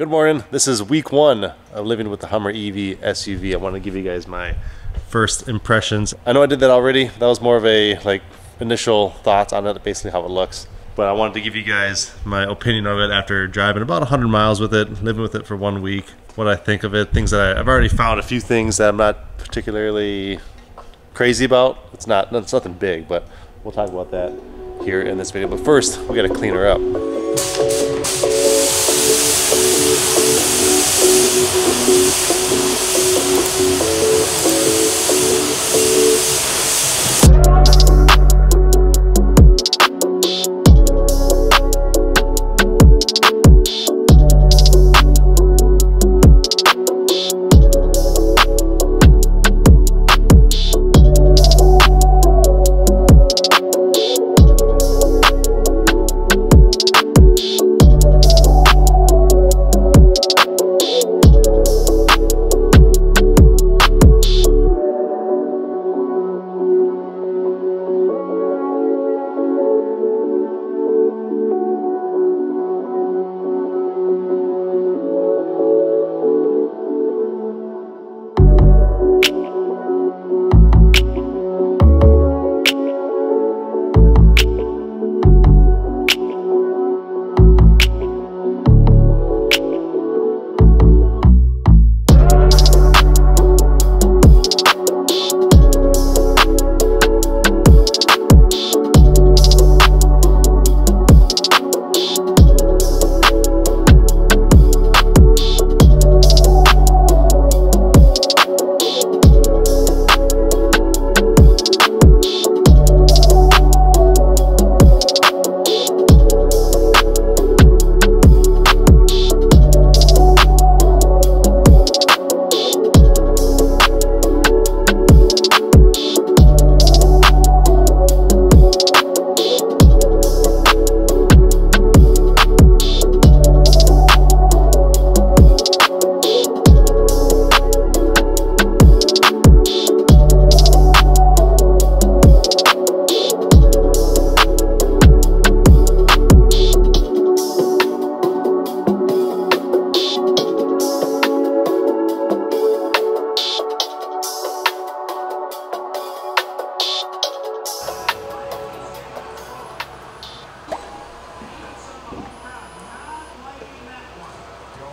Good morning. This is week 1 of living with the Hummer EV SUV. I want to give you guys my first impressions. I know I did that already. That was more of a initial thoughts on it, basically how it looks. But I wanted to give you guys my opinion of it after driving about 100 miles with it, living with it for 1 week, what I think of it, things that I've already found a few things that I'm not particularly crazy about. It's nothing big, but we'll talk about that here in this video. But first, we gotta clean her up.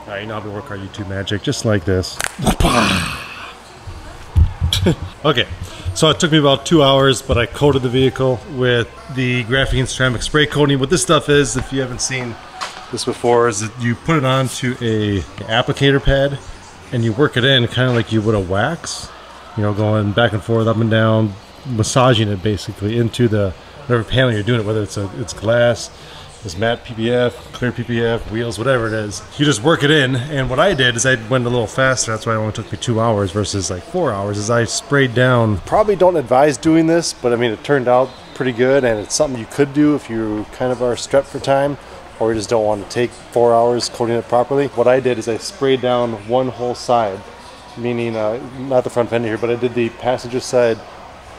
Alright, you know how we work our YouTube magic, just like this. Okay, so it took me about 2 hours, but I coated the vehicle with the graphene ceramic spray coating. What this stuff is, if you haven't seen this before, is that you put it onto a applicator pad and you work it in kind of like you would a wax. You know, going back and forth, up and down, massaging it basically into the whatever panel you're doing it, whether it's glass, it's matte PPF, clear PPF, wheels, whatever it is. You just work it in, and what I did is I went a little faster. That's why it only took me 2 hours versus like 4 hours, is I sprayed down. Probably don't advise doing this, but I mean, it turned out pretty good, and it's something you could do if you kind of are strapped for time, or you just don't want to take 4 hours coating it properly. What I did is I sprayed down one whole side, meaning not the front fender here, but I did the passenger side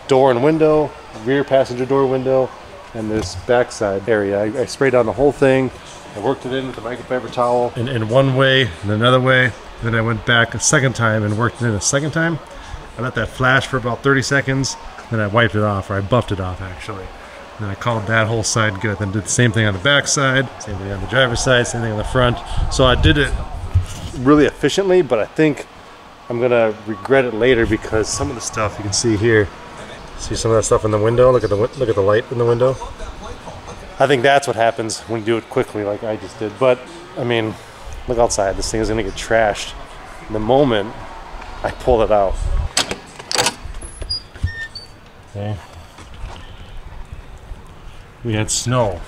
door and window, rear passenger door window, and this backside area. I sprayed down the whole thing. I worked it in with a microfiber towel in one way and another way. Then I went back a second time and worked it in a second time. I let that flash for about 30 seconds. Then I wiped it off, or I buffed it off actually. And then I called that whole side good. Then did the same thing on the back side, same thing on the driver's side, same thing on the front. So I did it really efficiently, but I think I'm gonna regret it later because some of the stuff you can see here. See some of that stuff in the window? Look at the light in the window. I think that's what happens when you do it quickly like I just did. But, I mean, look outside. This thing is going to get trashed the moment I pull it out. Okay. We had snow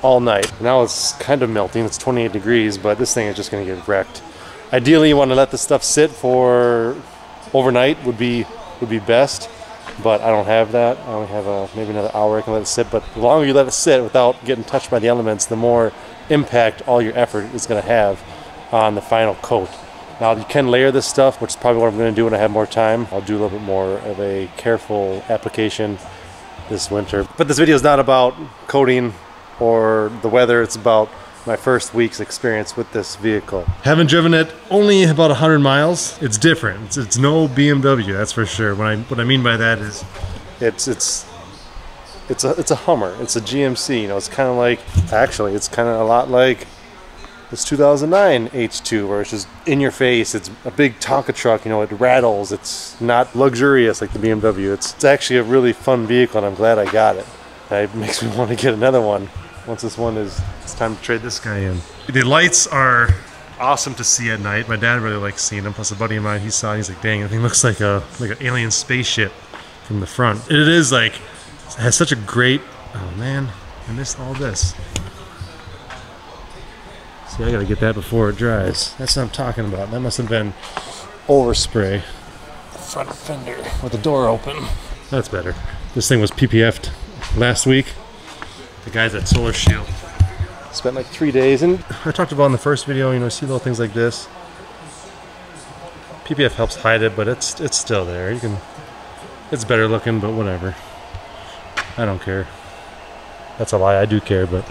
all night. Now it's kind of melting. It's 28 degrees, but this thing is just going to get wrecked. Ideally, you want to let this stuff sit for overnight would be best, but I don't have that. I only have maybe another hour I can let it sit, but the longer you let it sit without getting touched by the elements, the more impact all your effort is going to have on the final coat. Now you can layer this stuff, which is probably what I'm going to do when I have more time. I'll do a little bit more of a careful application this winter. But this video is not about coating or the weather. It's about my first week's experience with this vehicle. Haven't driven it only about 100 miles. It's different. It's no BMW, that's for sure. What I mean by that is it's a Hummer. It's a GMC. You know, it's kind of like, actually, it's kind of a lot like this 2009 H2, where it's just in your face. It's a big Tonka truck. You know, it rattles. It's not luxurious like the BMW. It's actually a really fun vehicle, and I'm glad I got it. It makes me want to get another one once this one is. It's time to trade this guy in. The lights are awesome to see at night. My dad really likes seeing them. Plus, a buddy of mine, he saw it. He's like, "Dang, the thing looks like an alien spaceship from the front." It is like. It has such a great, oh man, I missed all this. See, I gotta get that before it dries. That's what I'm talking about. That must have been overspray. Front fender with the door open. That's better. This thing was PPF'd last week. The guys at Solar Shield. Spent like 3 days, and I talked about in the first video, you know, see little things like this. PPF helps hide it, but it's still there. You can, it's better looking, but whatever. I don't care. That's a lie, I do care, but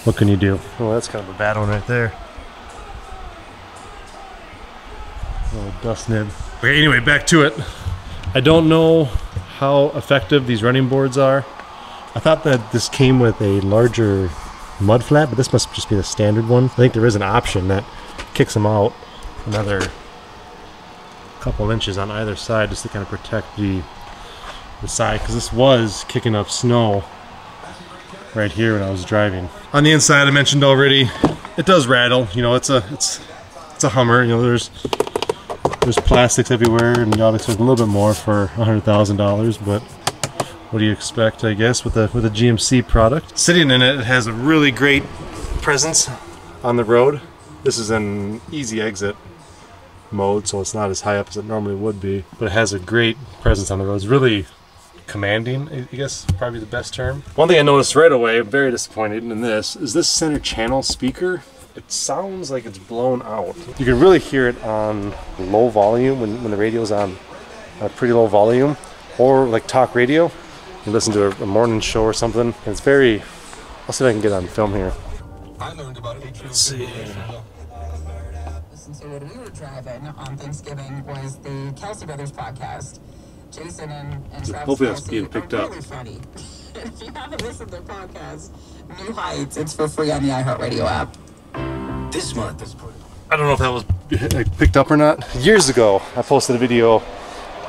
what can you do? Oh, that's kind of a bad one right there. Oh, dust nib. Okay, anyway, back to it. I don't know how effective these running boards are. I thought that this came with a larger mud flat, but this must just be the standard one. I think there is an option that kicks them out another couple inches on either side just to kind of protect the side, because this was kicking up snow right here when I was driving. On the inside, I mentioned already, it does rattle. You know, it's a Hummer. You know, there's plastics everywhere, and you ought to expect a little bit more for $100,000. But what do you expect, I guess, with a GMC product? Sitting in it, it has a really great presence on the road. This is an easy exit mode, so it's not as high up as it normally would be, but it has a great presence on the road. It's really commanding, I guess, probably the best term. One thing I noticed right away, I'm very disappointed in this, is this center channel speaker. It sounds like it's blown out. You can really hear it on low volume when the radio's on a pretty low volume, or like talk radio. You listen to a morning show or something, and it's very, I'll see if I can get on film here. I learned about it. Let's see. So when we were driving on Thanksgiving was the Kelsey Brothers podcast. Jason and Travis hopefully that's being picked up. Really funny. If you haven't listened to their podcast, New Heights, it's for free on the iHeartRadio app. This month. I don't know if that was picked up or not. Years ago, I posted a video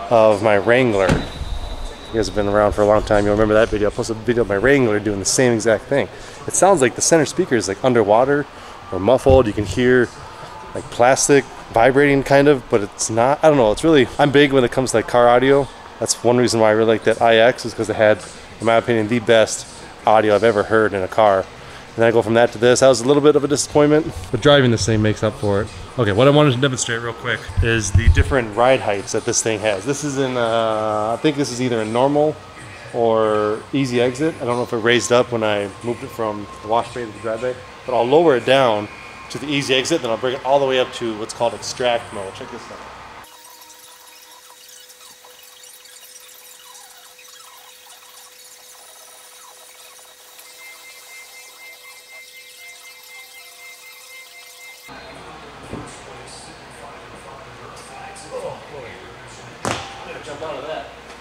of my Wrangler. You guys have been around for a long time. You'll remember that video. I posted a video of my Wrangler doing the same exact thing. It sounds like the center speaker is like underwater or muffled. You can hear like plastic vibrating kind of, but it's not. I don't know. It's really, I'm big when it comes to like car audio. That's one reason why I really like that iX, is because it had, in my opinion, the best audio I've ever heard in a car. And then I go from that to this. That was a little bit of a disappointment, but driving this thing makes up for it. Okay, what I wanted to demonstrate real quick is the different ride heights that this thing has. This is in, I think this is either a normal or easy exit. I don't know if it raised up when I moved it from the wash bay to the dry bay, but I'll lower it down to the easy exit, then I'll bring it all the way up to what's called extract mode. Check this out.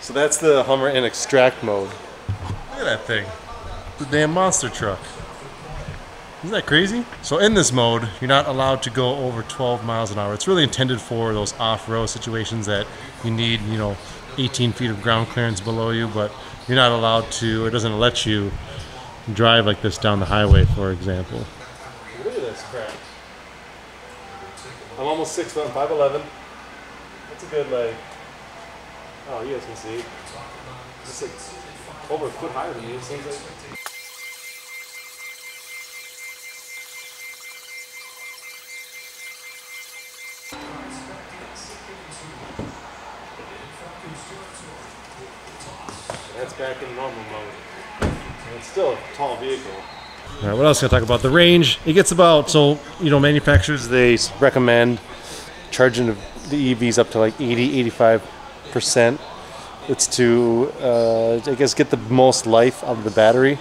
So that's the Hummer in extract mode. Look at that thing. The damn monster truck. Isn't that crazy? So in this mode, you're not allowed to go over 12 miles an hour. It's really intended for those off-road situations that you need, you know, 18 feet of ground clearance below you, but you're not allowed to, it doesn't let you drive like this down the highway, for example. Look at this crap. I'm almost 6 foot, I'm 5'11". That's a good, like, oh, you guys can see. It's like over a foot higher than me, it seems like. That's back in normal mode. And it's still a tall vehicle. All right, what else can I talk about? The range, it gets about, so, you know, manufacturers, they recommend charging the EVs up to like 80-85%. It's to, I guess, get the most life out of the battery.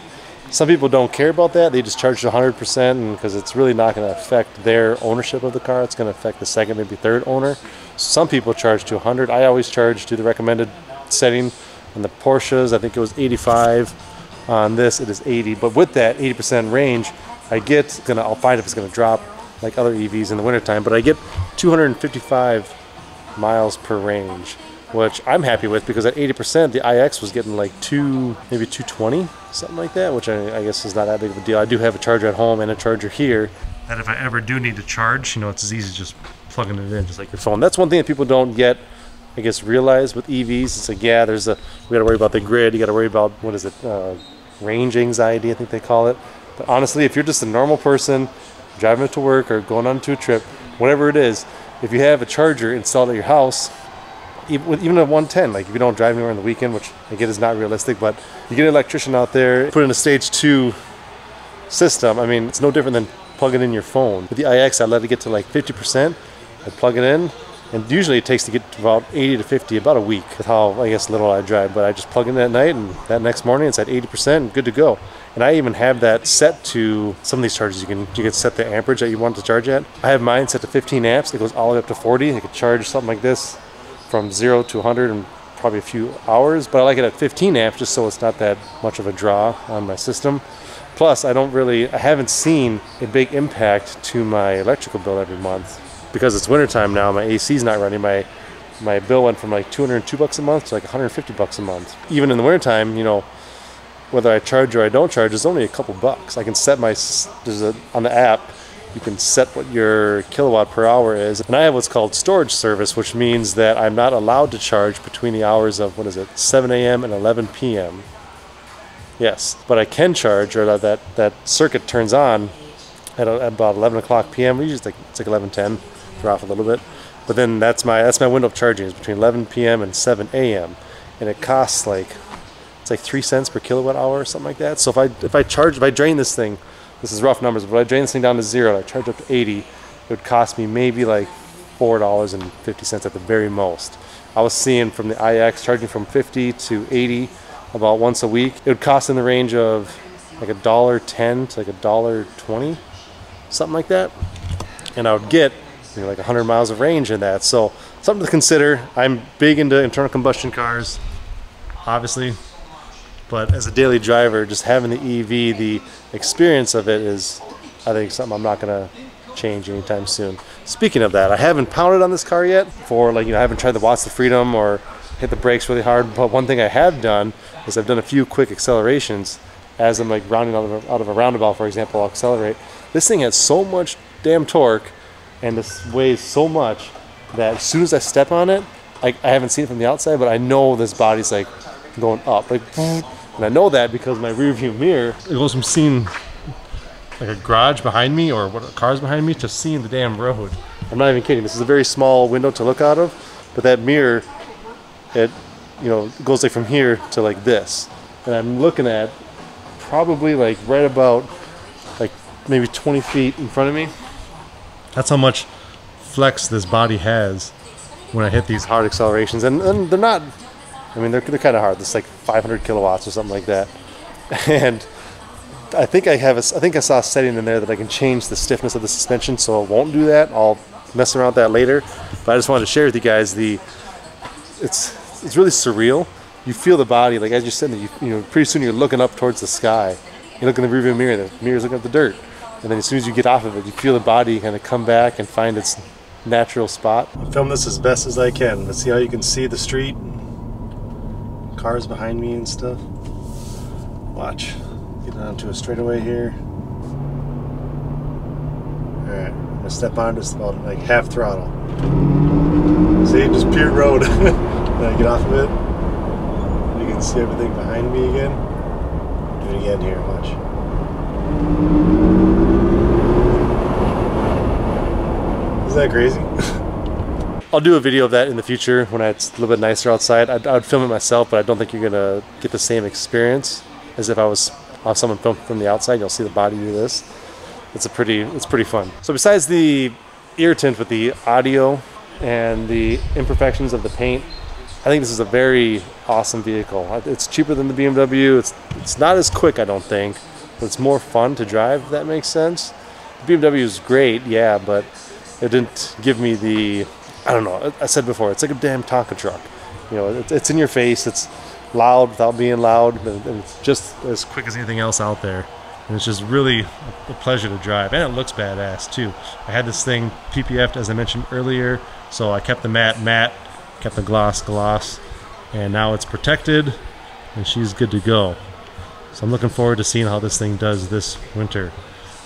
Some people don't care about that. They just charge to 100% because it's really not going to affect their ownership of the car. It's going to affect the second, maybe third owner. Some people charge to 100. I always charge to the recommended setting. On the Porsches, I think it was 85. On this, it is 80. But with that 80% range, I'll find if it's going to drop like other EVs in the wintertime, but I get 255 miles per range, which I'm happy with because at 80%, the iX was getting like maybe 220, something like that, which I guess is not that big of a deal. I do have a charger at home and a charger here that if I ever do need to charge, it's as easy as just plugging it in, just like your phone. That's one thing that people don't get, I guess, realize with EVs. It's like, yeah, we got to worry about the grid. You got to worry about, what is it, range anxiety, I think they call it. But honestly, if you're just a normal person driving it to work or going on to a trip, whatever it is, if you have a charger installed at your house, even a 110, like if you don't drive anywhere on the weekend, which I get is not realistic, but you get an electrician out there, put in a stage 2 system. I mean, it's no different than plugging in your phone. With the iX, I let it get to like 50%, I plug it in, and usually it takes to get to about 80 to 50, about a week, with how, I guess, little I drive. But I just plug in at night, and that next morning it's at 80%, good to go. And I even have that set to some of these chargers. You can set the amperage that you want to charge at. I have mine set to 15 amps. It goes all the way up to 40. I could charge something like this from 0 to 100 in probably a few hours. But I like it at 15 amps just so it's not that much of a draw on my system. Plus, I haven't seen a big impact to my electrical bill every month. Because it's wintertime now, my AC's not running. My bill went from like $202 a month to like $150 a month. Even in the wintertime, whether I charge or I don't charge, it's only a couple bucks. I can set on the app, you can set what your kilowatt per hour is. And I have what's called storage service, which means that I'm not allowed to charge between the hours of, 7 a.m. and 11 p.m. Yes, but I can charge, or that circuit turns on at about 11 o'clock p.m. Usually it's like 11:10, they're off a little bit. But then that's my window of charging is between 11 p.m. and 7 a.m. And it costs it's like 3 cents per kilowatt hour or something like that. So if I drain this thing, this is rough numbers, but if I drain this thing down to 0 and I charge up to 80, it would cost me maybe like $4.50 at the very most. I was seeing from the iX charging from 50 to 80 about once a week. It would cost in the range of like $1.10 to like $1.20, something like that. And I would get like 100 miles of range in that. So something to consider. I'm big into internal combustion cars, obviously. But as a daily driver, just having the EV, the experience of it is, I think, something I'm not going to change anytime soon. Speaking of that, I haven't pounded on this car yet I haven't tried the Watts of Freedom or hit the brakes really hard. But one thing I have done is I've done a few quick accelerations as I'm like rounding out of a roundabout, for example. I'll accelerate. This thing has so much damn torque and this weighs so much that as soon as I step on it, I haven't seen it from the outside, but I know this body's like going up, and I know that because my rear view mirror, it goes from seeing like a garage behind me or cars behind me to seeing the damn road. I'm not even kidding. This is a very small window to look out of, but that mirror, it goes like from here to like this, and I'm looking at probably like right about like maybe 20 feet in front of me. That's how much flex this body has when I hit these hard accelerations, and they're not. I mean, they're kind of hard. It's like 500 kilowatts or something like that. And I think I saw a setting in there that I can change the stiffness of the suspension, so it won't do that. I'll mess around with that later. But I just wanted to share with you guys it's really surreal. You feel the body, like as you're sitting there, pretty soon you're looking up towards the sky. You look in the rearview mirror, the mirror's looking at the dirt. And then as soon as you get off of it, you feel the body kind of come back and find its natural spot. I'll film this as best as I can. Let's see how you can see the street. Cars behind me and stuff. Watch. Get onto a straightaway here. Alright, I'm gonna step on just about like half throttle. See, just pure road. Then I get off of it. And you can see everything behind me again. Do it again here, watch. Isn't that crazy? I'll do a video of that in the future when it's a little bit nicer outside. I'd film it myself, but I don't think you're gonna get the same experience as if I was off someone filmed from the outside. You'll see the body do this. It's pretty fun. So besides the irritant with the audio and the imperfections of the paint, I think this is a very awesome vehicle. It's cheaper than the BMW. It's not as quick, I don't think, but it's more fun to drive, if that makes sense. The BMW is great, yeah, but it didn't give me the, I don't know, I said before, it's like a damn Tonka truck. You know, it's in your face, it's loud without being loud, and it's just as quick as anything else out there. And it's just really a pleasure to drive, and it looks badass too. I had this thing PPF'd, as I mentioned earlier, so I kept the matte, kept the gloss, and now it's protected, and she's good to go. So I'm looking forward to seeing how this thing does this winter.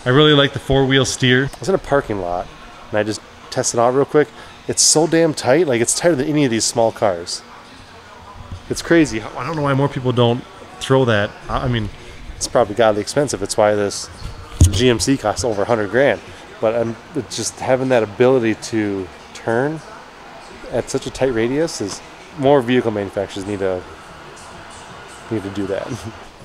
I really like the 4-wheel steer. I was in a parking lot, and I just tested it out real quick. It's so damn tight, like it's tighter than any of these small cars. It's crazy. I don't know why more people don't throw that. I mean, it's probably godly expensive. It's why this GMC costs over 100 grand. But it's just having that ability to turn at such a tight radius is more vehicle manufacturers need to do that.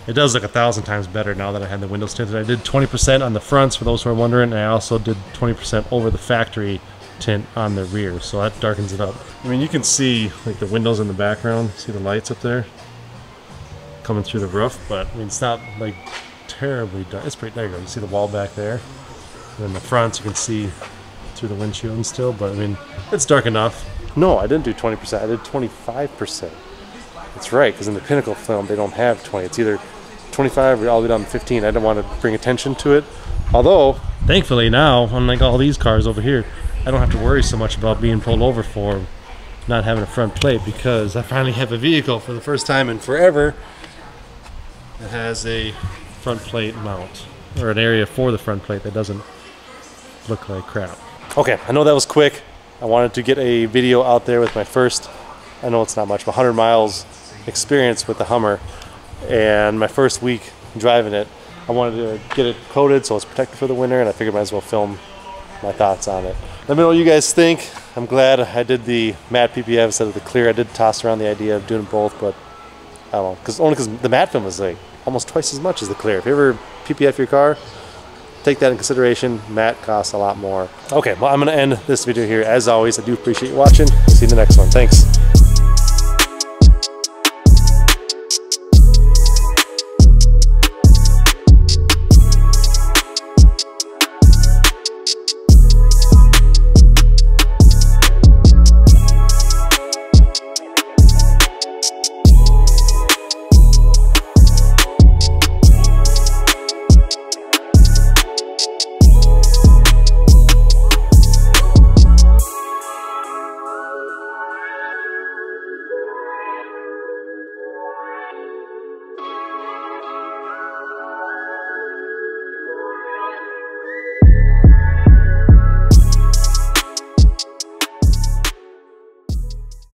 It does look 1,000 times better now that I had the windows tinted. I did 20% on the fronts for those who are wondering, and I also did 20% over the factory tint on the rear, so that darkens it up. I mean, you can see like the windows in the background. See the lights up there coming through the roof, but I mean, it's not like terribly dark. It's pretty, there you go. You see the wall back there, and then the fronts you can see through the windshield and still, but I mean, it's dark enough. No, I didn't do 20%. I did 25%. That's right, because in the Pinnacle film they don't have 20. It's either 25 or all the way down to 15. I didn't want to bring attention to it. Although, thankfully now, unlike all these cars over here, I don't have to worry so much about being pulled over for not having a front plate, because I finally have a vehicle for the first time in forever that has a front plate mount, or an area for the front plate that doesn't look like crap. Okay, I know that was quick. I wanted to get a video out there with my first, I know it's not much, but 100 miles experience with the Hummer, and my first week driving it. I wanted to get it coated so it's protected for the winter, and I figured I might as well film my thoughts on it. Let me know what you guys think. I'm glad I did the matte PPF instead of the clear. I did toss around the idea of doing both, but I don't know, only because the matte film is like almost twice as much as the clear. If you ever PPF your car, take that in consideration. Matte costs a lot more. Okay, well, I'm going to end this video here. As always, I do appreciate you watching. See you in the next one. Thanks.